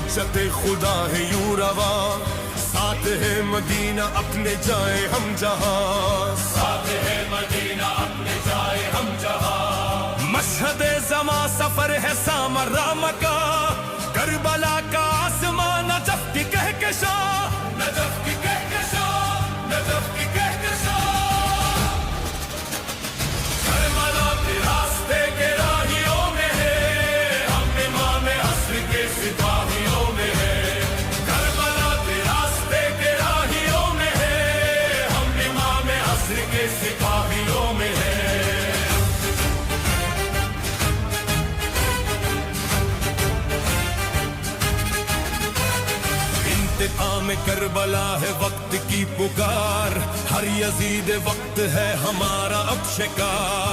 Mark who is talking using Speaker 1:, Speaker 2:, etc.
Speaker 1: خدشت خدا ہے یوں روا، ساتھ ہے مدینہ اپنے جائے ہم جہاں، ساتھ ہے مدینہ اپنے جائے ہم جہاں۔ مشہد زماں سفر ہے سامرام کا، کربلا کا آسمان نجف کی کہکشاں، نجف کی کہکشاں، نجف کی کہکشاں۔ کربلا کے راستے کے راہیوں میں ہے، ہم امام عصر کے سپاہیوں میں ہے۔ کربلا کے راستے کے راہیوں میں ہے، ہم امام عصر کے سپاہیوں میں ہے۔ انتقام کربلا ہے وقت کی پکار، ہر یزید وقت ہے ہمارا اب شکار۔